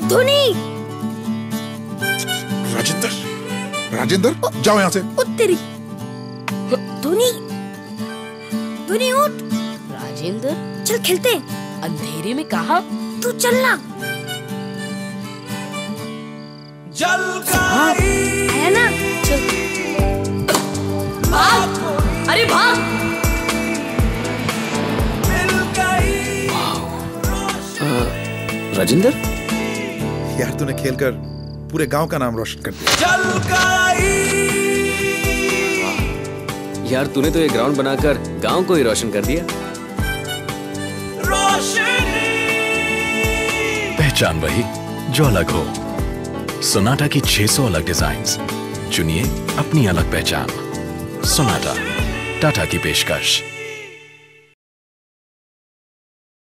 धोनी। राजेंद्र, राजेंद्र जाओ यहाँ से। तेरी धोनी, धोनी उठ। राजेंद्र, चल खेलते हैं। अंधेरे में कहा? तू चलना। हाँ, आया ना? चल। भाग! अरे भाग! राजेंद्र, यार तूने खेलकर पूरे गांव का नाम रोशन कर दिया। यार तूने तो ये ग्राउंड बनाकर गांव को ही रोशन कर दिया। पहचान वही जो अलग हो। सोनाटा की 600 अलग डिजाइन्स, चुनिए अपनी अलग पहचान। सोनाटा, टाटा की पेशकश।